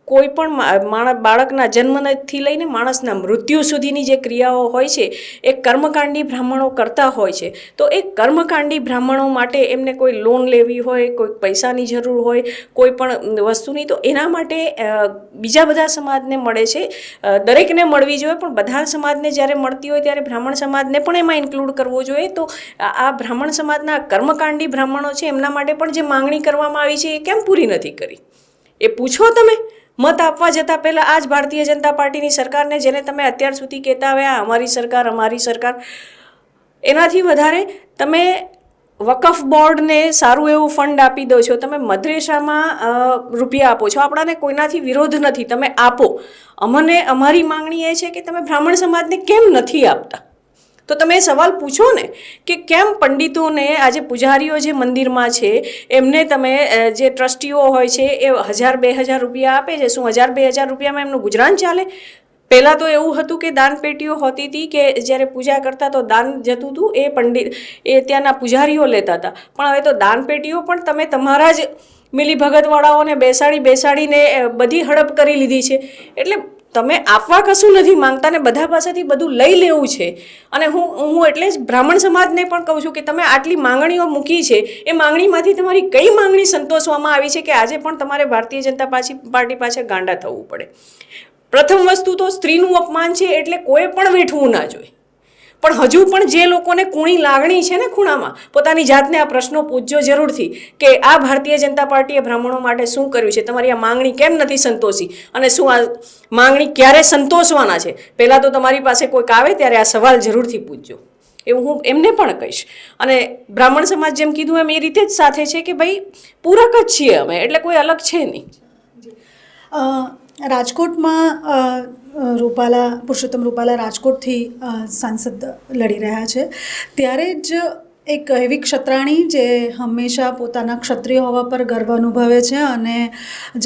કોઈ પણ બાળકના જન્મથી લઈને માણસના મૃત્યુ સુધીની જે ક્રિયાઓ હોય છે એ કર્મકાંડી બ્રાહ્મણો કરતા હોય છે. તો એ કર્મકાંડી બ્રાહ્મણો માટે એમને કોઈ લોન લેવી હોય, કોઈ પૈસાની જરૂર હોય, કોઈ પણ વસ્તુની, તો એના માટે બીજા બધા સમાજને મળે છે, દરેકને મળવી જોઈએ. પણ બધા સમાજને જ્યારે મળતી હોય ત્યારે બ્રાહ્મણ સમાજને પણ એમાં ઇન્ક્લુડ કરવો જોઈએ. તો આ બ્રાહ્મણ સમાજના કર્મકાંડી બ્રાહ્મણો છે એમના માટે પણ જે માંગણી કરવામાં આવી છે એ કેમ પૂરી નથી કરી? એ પૂછો તમે. મત આપવા જતાં પહેલાં આ જ ભારતીય જનતા પાર્ટીની સરકારને, જેને તમે અત્યાર સુધી કહેતા આવ્યા અમારી સરકાર, એનાથી વધારે તમે વકફ બોર્ડને સારું એવું ફંડ આપી દો છો, તમે મદ્રેસામાં રૂપિયા આપો છો. આપણાને કોઈનાથી વિરોધ નથી, તમે આપો. અમારી માંગણી એ છે કે તમે બ્રાહ્મણ સમાજને કેમ નથી આપતા? તો તમે એ સવાલ પૂછો ને કે કેમ પંડિતોને, આજે પૂજારીઓ જે મંદિરમાં છે એમને તમે જે ટ્રસ્ટીઓ હોય છે એ 1000-2000 રૂપિયા આપે છે, શું 1000-2000 રૂપિયામાં એમનું ગુજરાન ચાલે? પહેલાં તો એવું હતું કે દાનપેટીઓ હોતી હતી કે જ્યારે પૂજા કરતા તો દાન જતું હતું, એ પંડિત એ ત્યાંના પૂજારીઓ લેતા હતા. પણ હવે તો દાનપેટીઓ પણ તમે તમારા જ મિલીભગતવાળાઓને બેસાડીને બધી હડપ કરી લીધી છે. એટલે તમે આપવા કશું નથી માંગતા ને બધા પાસેથી બધું લઈ લેવું છે. અને હું એટલે જ બ્રાહ્મણ સમાજને પણ કહું છું કે તમે આટલી માંગણીઓ મૂકી છે, એ માંગણીમાંથી તમારી કઈ માંગણી સંતોષવામાં આવી છે કે આજે પણ તમારે ભારતીય જનતા પાર્ટી પાછળ ગાંડા થવું પડે? પ્રથમ વસ્તુ તો સ્ત્રીનું અપમાન છે એટલે કોઈ પણ વેઠવું ના જોઈએ. પણ હજુ પણ જે લોકોને કુણી લાગણી છે ને ખૂણામાં, પોતાની જાતને આ પ્રશ્નો પૂછજો જરૂરથી કે આ ભારતીય જનતા પાર્ટીએ બ્રાહ્મણો માટે શું કર્યું છે, તમારી આ માંગણી કેમ નથી સંતોષી અને શું આ માંગણી ક્યારે સંતોષવાના છે. પહેલાં તો તમારી પાસે કોઈક આવે ત્યારે આ સવાલ જરૂરથી પૂછજો, એવું હું એમને પણ કહીશ. અને બ્રાહ્મણ સમાજ જેમ કીધું એમ એ રીતે જ સાથે છે કે ભાઈ પૂરક જ છીએ અમે, એટલે કોઈ અલગ છે નહીં. રાજકોટમાં પુરુષોત્તમ રૂપાલા રાજકોટથી સાંસદ લડી રહ્યા છે, ત્યારે જ એક એવી ક્ષત્રાણી જે હંમેશા પોતાના ક્ષત્રિય હોવા પર ગર્વ અનુભવે છે અને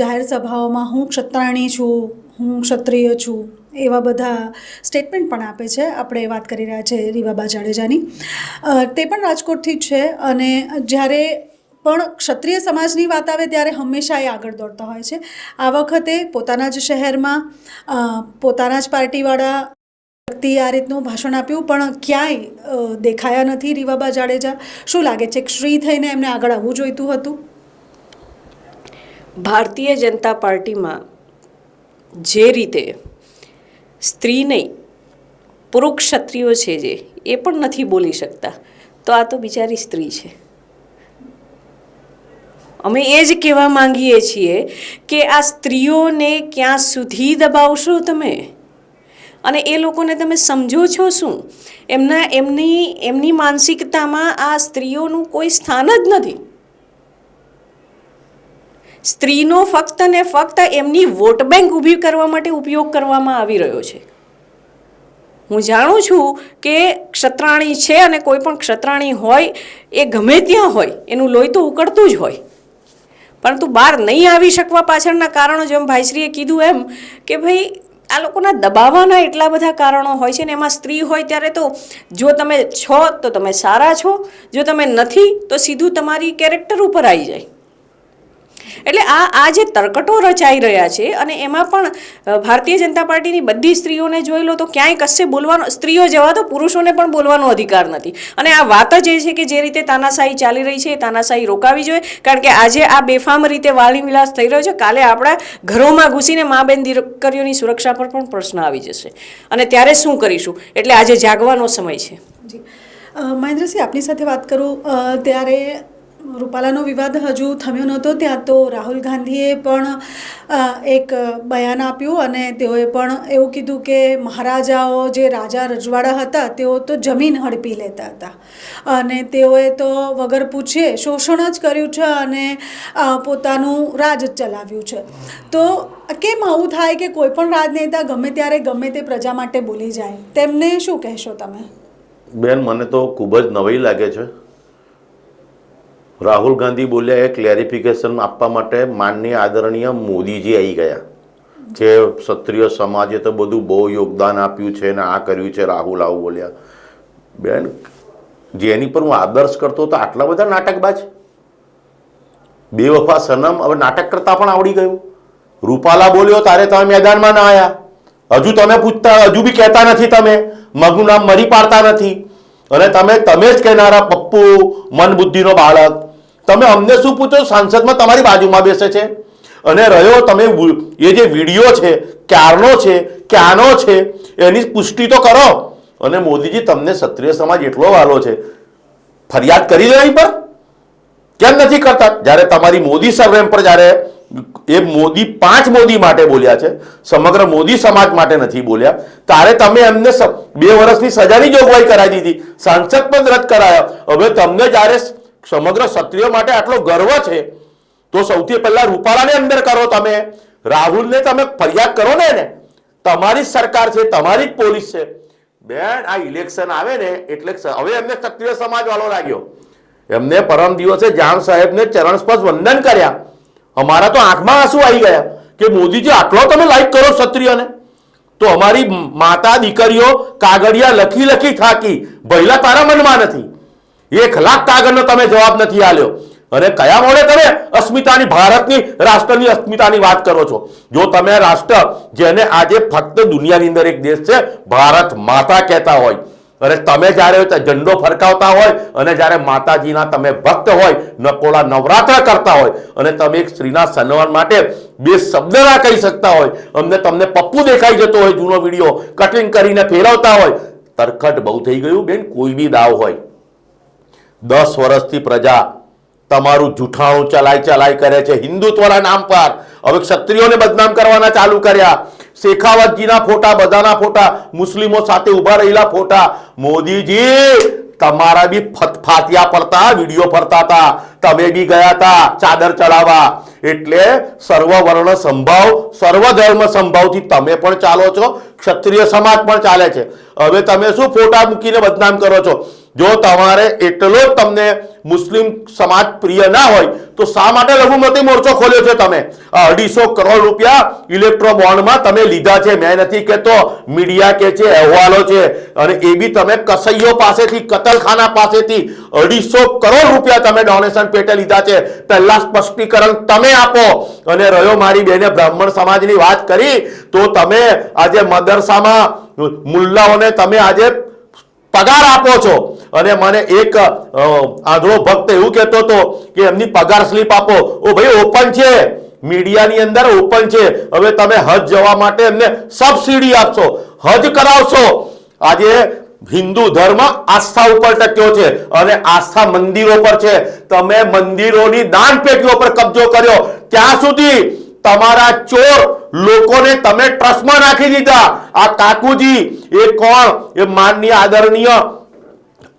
જાહેર સભાઓમાં હું ક્ષત્રાણી છું, હું ક્ષત્રિય છું, એવા બધા સ્ટેટમેન્ટ પણ આપે છે. આપણે વાત કરી રહ્યા છીએ રીવાબા જાડેજાની, તે પણ રાજકોટથી જ છે. અને જ્યારે પણ ક્ષત્રિય સમાજની વાત આવે ત્યારે હંમેશા એ આગળ દોડતા હોય છે. આ વખતે પોતાના જ શહેરમાં પોતાના જ પાર્ટીવાળા વ્યક્તિએ આ રીતનું ભાષણ આપ્યું, પણ ક્યાંય દેખાયા નથી રીવાબા જાડેજા. શું લાગે છે, શ્રી થઈને એમને આગળ આવવું જોઈતું હતું? ભારતીય જનતા પાર્ટીમાં જે રીતે સ્ત્રી નહીં પુરુષ ક્ષત્રિયો છે જે એ પણ નથી બોલી શકતા, તો આ તો બિચારી સ્ત્રી છે. અમે એ જ કહેવા માંગીએ છીએ કે આ સ્ત્રીઓને ક્યાં સુધી દબાવશો તમે, અને એ લોકોને તમે સમજો છો શું? એમની માનસિકતામાં આ સ્ત્રીઓનું કોઈ સ્થાન જ નથી. સ્ત્રીનો ફક્ત ને ફક્ત એમની વોટ બેંક ઊભી કરવા માટે ઉપયોગ કરવામાં આવી રહ્યો છે. હું જાણું છું કે ક્ષત્રાણી છે અને કોઈ પણ ક્ષત્રાણી હોય એ ગમે ત્યાં હોય એનું લોહી તો ઉકળતું જ હોય, પરંતુ બહાર નહીં આવી શકવા પાછળના કારણો જેમ ભાઈશ્રીએ કીધું એમ કે ભાઈ આ લોકોના દબાવવાના એટલા બધા કારણો હોય છે ને એમાં સ્ત્રી હોય ત્યારે તો જો તમે છો તો તમે સારા છો, જો તમે નથી તો સીધું તમારી કેરેક્ટર ઉપર આવી જાય. એટલે આ જે તરકટો રચાઈ રહ્યા છે, અને એમાં પણ ભારતીય જનતા પાર્ટીની બધી સ્ત્રીઓને જોઈ લો તો ક્યાંય કશે બોલવાનો, સ્ત્રીઓ જેવા તો પુરુષોને પણ બોલવાનો અધિકાર નથી. અને આ વાત જ એ છે કે જે રીતે તાનાશાહી ચાલી રહી છે એ તાનાશાહી રોકાવી જોઈએ, કારણ કે આજે આ બેફામ રીતે વાલી વિલાસ થઈ રહ્યો છે, કાલે આપણા ઘરોમાં ઘૂસીને મા બેન દીકરીઓની સુરક્ષા પર પણ પ્રશ્ન આવી જશે, અને ત્યારે શું કરીશું? એટલે આજે જાગવાનો સમય છે. જી મહેન્દ્રસિંહ, આપની સાથે વાત કરું ત્યારે રૂપાલાનો વિવાદ હજુ થમ્યો નહોતો ત્યાં તો રાહુલ ગાંધીએ પણ એક બયાન આપ્યું અને તેઓએ પણ એવું કીધું કે મહારાજાઓ જે રાજા રજવાડા હતા તેઓ તો જમીન હડપી લેતા હતા અને તેઓએ તો વગર પૂછે શોષણ જ કર્યું છે અને પોતાનું રાજ ચલાવ્યું છે. તો કેમ આવું થાય કે કોઈ પણ રાજનેતા ગમે ત્યારે ગમે તે પ્રજા માટે બોલી જાય? તેમને શું કહેશો તમે? બેન, મને તો ખૂબ જ નવાઈ લાગે છે. રાહુલ ગાંધી બોલ્યા એ ક્લેરિફિકેશન આપવા માટે માનનીય આદરણીય મોદીજી આવી ગયા કે ક્ષત્રિય સમાજે તો બધું બહુ યોગદાન આપ્યું છે ને આ કર્યું છે. રાહુલ આવું બોલ્યા. બેન, જેની પર હું આદર્શ કરતો તો આટલા બધા નાટકબાજ, બેવફા સનમ, હવે નાટક કરતા પણ આવડી ગયું. રૂપાલા બોલ્યો તારે તમે મેદાનમાં ના આવ્યા, હજુ તમે પૂછતા, હજુ બી કહેતા નથી, તમે મગનું નામ મરી પાડતા નથી, અને તમે જ કહેનારા પપ્પુ મન બુદ્ધિનો બાળક. તમે અમને શું પૂછો? સાંસદમાં તમારી બાજુમાં બેસે છે. અને રહ્યો તમે એ જે વિડીયો છે ક્યારનો છે, ક્યાંનો છે, એની પુષ્ટિ તો કરો. અને મોદીજી, તમને ક્ષત્રિય સમાજ એટલો વાલો છે, ફરિયાદ કરી દો એની પર. કેમ નથી કરતા? જ્યારે તમારી મોદી સર્વેમ પર જ્યારે એ મોદી 5 મોદી માટે બોલ્યા છે, સમગ્ર મોદી સમાજ માટે નથી બોલ્યા, ત્યારે તમે એમને 2 વર્ષની સજાની જોગવાઈ કરાવી દીધી, સાંસદ પદ રદ કરાયો. હવે તમને જ્યારે સમગ્ર ક્ષત્રિયો માટે આટલો ગર્વ છે તો સૌથી પહેલા રૂપાલાને અંદર કરો. તમે રાહુલને તમે ફરિયાદ કરો ને, એને તમારી જ સરકાર છે, તમારી જ પોલીસ છે. બેન, આ ઇલેક્શન આવે ને એટલે હવે એમને ક્ષત્રિય સમાજ વાળો લાગ્યો. એમને પરમ દિવસે જામ સાહેબને ચરણ સ્પર્શ વંદન કર્યા. અમારા તો આંખમાં આંસુ આવી ગયા કે મોદીજી આટલો તમે લાઈક કરો ક્ષત્રિયને. તો અમારી માતા દીકરીઓ કાગળિયા લખી લખી થાકી, ભઈલા તારા મનમાં નથી. 1,00,000 કાગળનો તમે જવાબ નથી આલ્યો અને કયા મોડે તમે અસ્મિતાની, ભારતની રાષ્ટ્રની અસ્મિતાની વાત કરો છો? જો તમે રાષ્ટ્ર જેને આજે ફક્ત દુનિયાની અંદર એક દેશ છે ભારત માતા કહેતા હોય અને તમે જ્યારે ઝંડો ફરકાવતા હોય અને જ્યારે માતાજીના તમે ભક્ત હોય, નકોડા નવરાત્ર કરતા હોય અને તમે એક સ્ત્રીના સન્માન માટે 2 શબ્દ ના કહી શકતા હોય, તમને પપ્પુ દેખાઈ જતો હોય, જૂનો વિડીયો કટિંગ કરીને ફેરવતા હોય, તરખટ બહુ થઈ ગયું બેન. કોઈ બી દાવ હોય, 10 વર્ષથી પ્રજા તમારું જૂઠાણું ચલાઈ કરે છે હિન્દુત્વના નામ પર. હવે ક્ષત્રિયોને બદનામ કરવાના ચાલુ કર્યા. શેખાવતજીના ફોટા, બધાના ફોટા, મુસ્લિમો સાથે ઉભા રહેલા ફોટા. મોદીજી તમારા બી ફાતિયા પડતા, વિડીયો ફરતા હતા, તમે બી ગયા હતા ચાદર ચડાવવા. એટલે સર્વવર્ણ સંભાવ, સર્વધર્મ સંભાવથી તમે પણ ચાલો છો, ક્ષત્રિય સમાજ પણ ચાલે છે. હવે તમે શું ફોટા મૂકીને બદનામ કરો છો? જો તમારે એટલો જ તમને મુસ્લિમ સમાજ પ્રિય ના હોય તો શા માટે લઘુમતી મોરચો ખોલ્યો છે તમે? 250 કરોડ રૂપિયા ઇલેક્ટ્રો બોન્ડમાં તમે લીધા છે. મેં નથી કહેતો, મીડિયા કે છે, અહેવાલો છે. અને એ બી તમે કસૈયો પાસેથી, કતલખાના પાસેથી 250 કરોડ રૂપિયા તમે ડોનેશન પેટે લીધા છે. પહેલા સ્પષ્ટીકરણ તમે આપો. અને રહ્યો મારી બેને બ્રાહ્મણ સમાજની વાત કરી, તો તમે આજે મદરસામાં મુલ્લાઓને તમે આજે પગાર આપો છો. અને મને એક આંધળો ભક્ત એવું કહેતો હતો કે એમની પગાર સ્લીપ આપો. ઓ ભાઈ, ઓપન છે, મીડિયાની અંદર ઓપન છે. હવે તમે હજ જવા માટે એમને સબસિડી આપશો, હજ કરાવશો. આજે હિન્દુ ધર્મ આસ્થા ઉપર ટક્યો છે અને આસ્થા મંદિરો પર છે. તમે મંદિરોની દાન પેટીઓ પર કબજો કર્યો. ત્યાં સુધી તમારા ચોર લોકોને તમે ટ્રસ્ટમાં નાખી દીધા. આ કાકુજી એ કોણ? એ માનનીય આદરણીય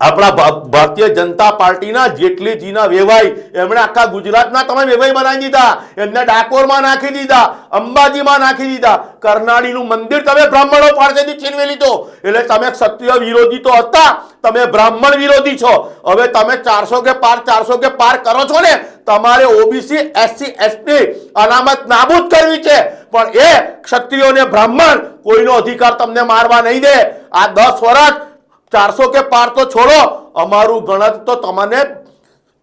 આપણા ભારતીય જનતા પાર્ટીના જેટલીજીના વેવાઈ, એમણે આખા ગુજરાતના તમે વેવાઈ બનાવી દીધા. એમને ડાકોરમાં નાખી દીધા, અંબાજીમાં નાખી દીધા. કરનાળીનું મંદિર તમે બ્રાહ્મણો પાસેથી છીનવી લીધો. એટલે તમે ક્ષત્રિય વિરોધી તો હતા, તમે બ્રાહ્મણ વિરોધી છો. હવે તમે 400 કે પાર કરો છો ને, તમારે ઓબીસી, એસસી, એસટી અનામત નાબૂદ કરવી છે. પણ એ ક્ષત્રિયોને, બ્રાહ્મણ કોઈનો અધિકાર તમને મારવા નહીં દે. આ 10 વર્ષ 400 કે પાર તો છોડો, અમારું ગણત તો તમને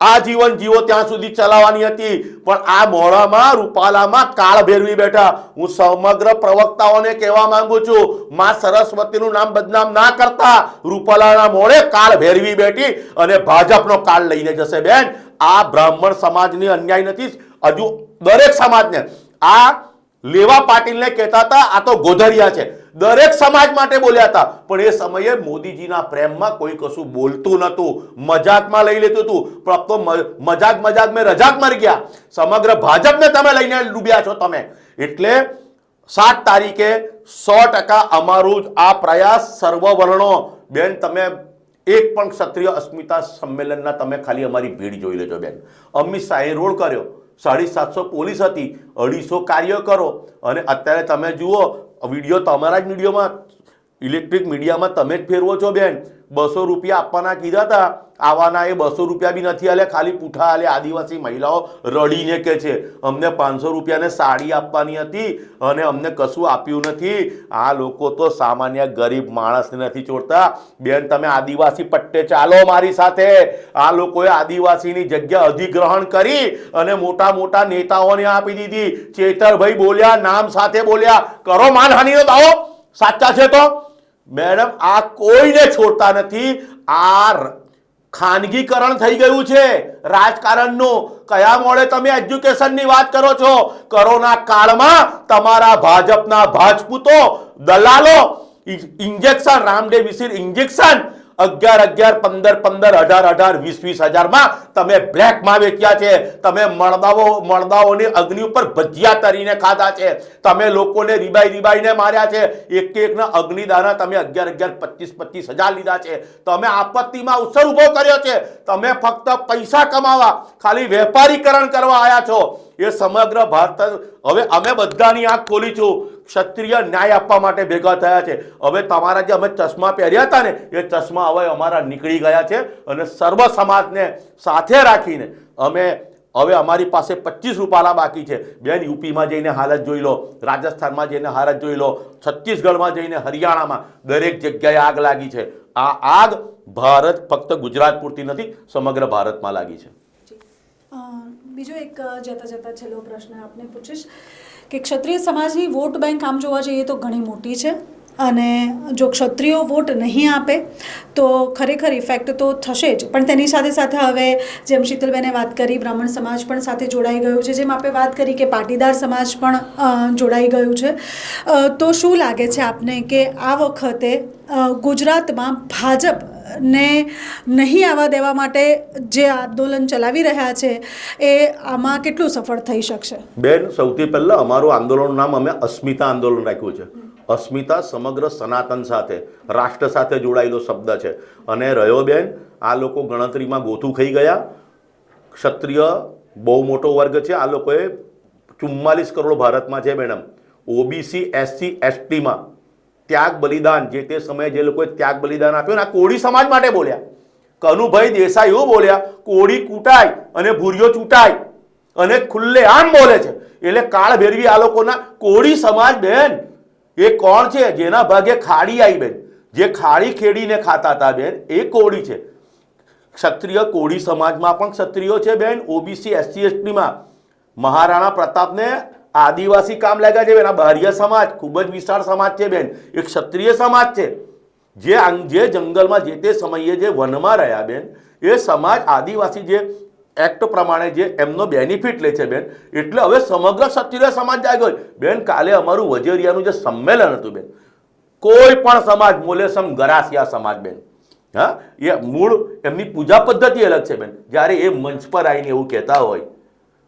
આ જીવન જીવો ત્યાં સુધી ચલાવવાની હતી. પણ આ મોડામાં, રૂપાલામાં કાળ ભેરવી બેઠા. હું સમગ્ર પ્રવક્તાઓને કહેવા માંગુ છું, માં સરસ્વતીનું નામ બદનામ ના કરતા. રૂપાલાના મોડે કાળ ભેરવી બેઠી અને ભાજપનો કાળ લઈને જશે બેન. આ બ્રાહ્મણ સમાજની અન્યાય નથી, હજુ દરેક સમાજને. આ લેવા પાટીલને કહેતા હતા આ તો ગોધરિયા છે, દરેક સમાજ માટે બોલ્યા હતા. પણ એ સમયે મોદીજીના પ્રેમમાં કોઈ કશું બોલતું નતું, મજાકમાં લઈ લેતું હતું. પણ તો મજાક મેં રજાક મરી ગયા. સમગ્ર ભાજપને તમે લઈને ડૂબ્યા છો તમે. એટલે 7 તારીખે 100% અમારું આ પ્રયાસ સર્વવર્ણો. બેન, તમે એક પણ ક્ષત્રિય અસ્મિતા સંમેલનના તમે ખાલી અમારી ભીડ જોઈ લેજો બેન. અમિત શાહે રોડ કર્યો, 750 પોલીસ હતી, 250 કાર્યકરો. અને અત્યારે તમે જુઓ વિડીયો, તમારા જ વિડીયોમાં, ઇલેક્ટ્રિક મીડિયામાં તમે જ ફેરવો છો બેન. 200 રૂપિયા આપવાના કીધા હતા, આવાના એ 200 રૂપિયા બી નથી આલે, ખાલી પૂઠા આલે. આદિવાસી મહિલાઓ રડીને કે છે અમને 500 રૂપિયાને સાડી આપવાની હતી અને અમને કશું આપ્યું નથી. આ લોકો તો સામાન્ય ગરીબ માણસને નથી છોડતા બેન. તમે આદિવાસી પટ્ટે ચાલો મારી સાથે. આ લોકોએ આદિવાસીની જગ્યા અધિગ્રહણ કરી અને મોટા મોટા નેતાઓને આપી દીધી. ચેતરભાઈ બોલ્યા, નામ સાથે બોલ્યા. કરો માનહાનિનો દાવો, સાચા છે તો મેડમ. આ કોઈને છોડતા નથી. આ ખાનગીકરણ થઈ ગયું છે રાજકારણનું. કયા મોડે તમે એજ્યુકેશનની વાત કરો છો? કોરોના કાળમાં તમારા ભાજપના ભાજપૂતો, દલાલો ઇન્જેક્શન, રામદેવ વિસીર ઇન્જેક્શન 11,000, 15,000, 18,000, 20,000 હજારમાં તમે બ્લેકમાં વેચ્યા છે. તમે મળદાઓની અગ્નિ ઉપર ભજીયા તરીને ખાધા છે. તમે લોકોને રીબાઈને માર્યા છે. એકના અગ્નિદાના તમે 11,000, 25,000 લીધા છે. તમે આપત્તિમાં અવસર ઉભો કર્યો છે. તમે ફક્ત પૈસા કમાવા, ખાલી વેપારીકરણ કરવા આવ્યા છો. એ સમગ્ર ભારત. હવે અમે બધાની આંખ ખોલી છું, ક્ષત્રિય ન્યાય આપવા માટે ભેગા થયા છે. હવે તમારા જે અમે ચશ્મા પહેર્યા હતા ને, એ ચશ્મા હવે અમારા નીકળી ગયા છે અને સર્વ સમાજને સાથે રાખીને અમે હવે અમારી પાસે 25 રૂપાલા બાકી છે બેન. યુપીમાં જઈને હાલત જોઈ લો, રાજસ્થાનમાં જઈને હાલત જોઈ લો, છત્તીસગઢમાં જઈને, હરિયાણામાં દરેક જગ્યાએ આગ લાગી છે. આ આગ ભારત ફક્ત ગુજરાત પૂરતી નથી, સમગ્ર ભારતમાં લાગી છે. બીજો એક જતા જતા છેલ્લો પ્રશ્ન આપને પૂછીશ કે ક્ષત્રિય સમાજની વોટ બેંક આમ જોવા જઈએ તો ઘણી મોટી છે, અને જો ક્ષત્રિયો વોટ નહીં આપે તો ખરેખર ઇફેક્ટ તો થશે જ. પણ તેની સાથે સાથે હવે જેમ શીતલબેને વાત કરી, બ્રાહ્મણ સમાજ પણ સાથે જોડાઈ ગયું છે, જેમ આપણે વાત કરી કે પાટીદાર સમાજ પણ જોડાઈ ગયું છે. તો શું લાગે છે આપને કે આ વખતે ગુજરાતમાં ભાજપને નહીં આવવા દેવા માટે જે આંદોલન ચલાવી રહ્યા છે એ આમાં કેટલું સફળ થઈ શકશે? બેન, સૌથી પહેલાં અમારું આંદોલનનું નામ અમે અસ્મિતા આંદોલન રાખ્યું છે. અસ્મિતા સમગ્ર સનાતન સાથે, રાષ્ટ્ર સાથે જોડાયેલો શબ્દ છે. અને રહ્યો બેન, આ લોકો ગણતરીમાં ગોથું ખાઈ ગયા. ક્ષત્રિય બહુ મોટો વર્ગ છે. આ લોકોએ 44 કરોડ ભારતમાં છે મેડમ. ઓબીસી, એસસી, એસટીમાં ત્યાગ બલિદાન, જે તે સમયે જે લોકોએ ત્યાગ બલિદાન આપ્યું ને, આ કોળી સમાજ માટે બોલ્યા. કનુભાઈ દેસાઈ એવું બોલ્યા, કોળી કૂટાય અને ભૂરિયો ચૂંટાય, અને ખુલ્લે આમ બોલે છે. એટલે કાળ ભેરવી આ લોકોના કોળી સમાજ બેન એ કોણ છે? જેના ભાગે ખાડી આવી બેન, જે ખાડી ખેડીને ખાતા હતા બેન, એ કોળી છે. ક્ષત્રિય કોળી સમાજમાં પણ ક્ષત્રિયો છે બેન. ઓબીસી, એસસી, એસટીમાં મહારાણા પ્રતાપને આદિવાસી કામ લાગ્યા છે બેન. આ બાહ્ય સમાજ ખૂબ જ વિશાળ સમાજ છે બેન, એક ક્ષત્રિય સમાજ છે. જે જંગલમાં જે તે સમયે જે વનમાં રહ્યા બેન, એ સમાજ આદિવાસી જે એક્ટ પ્રમાણે જે એમનો બેનિફિટ લે છે બેન. એટલે હવે સમગ્ર ક્ષત્રિય સમાજ જાગ્યો બેન. કાલે અમારું વજેરિયાનું જે સંમેલન હતું બેન, કોઈ પણ સમાજ, મોલેસમ ગરાસિયા સમાજ બેન, હા, એ મૂળ એમની પૂજા પદ્ધતિ અલગ છે બેન. જ્યારે એ મંચ પર આવીને એવું કહેતા હોય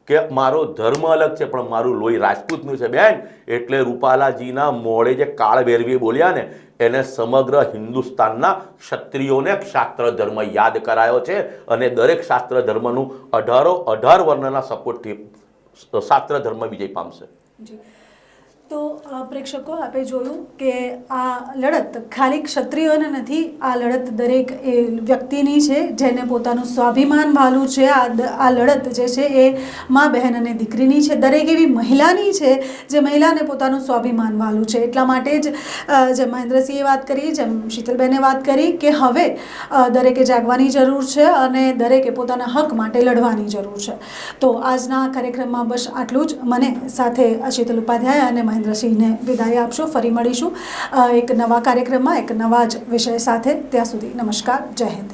કે મારો ધર્મ અલગ છે પણ મારું લોહી રાજપૂતનું છે બેન, એટલે રૂપાલાજીના મોડે જે કાળ ભેરવી બોલ્યા ને, એને સમગ્ર હિન્દુસ્તાનના ક્ષત્રિયોને શાસ્ત્ર ધર્મ યાદ કરાયો છે. અને દરેક શાસ્ત્ર ધર્મનું 18 વર્ણના સપોર્ટથી શાસ્ત્ર ધર્મ વિજય પામશે. તો પ્રેક્ષકો, આપણે જોયું કે આ લડત ખાલી ક્ષત્રિયોને નથી, આ લડત દરેક એ વ્યક્તિની છે જેને પોતાનું સ્વાભિમાન ભાલું છે. આ લડત જે છે એ મા, બહેન અને દીકરીની છે. દરેક એવી મહિલાની છે જે મહિલાને પોતાનું સ્વાભિમાન ભાલું છે. એટલા માટે જ જેમ મહેન્દ્રસિંહે વાત કરી, જેમ શીતલબેને વાત કરી કે હવે દરેકે જાગવાની જરૂર છે અને દરેકે પોતાના હક માટે લડવાની જરૂર છે. તો આજના કાર્યક્રમમાં બસ આટલું જ. મને સાથે શીતલ ઉપાધ્યાય અને મહેન્દ્રસિંહને વિદાય આપશો. ફરી મળીશું એક નવા કાર્યક્રમમાં, એક નવા જ વિષય સાથે. ત્યાં સુધી નમસ્કાર, જય હિન્દ.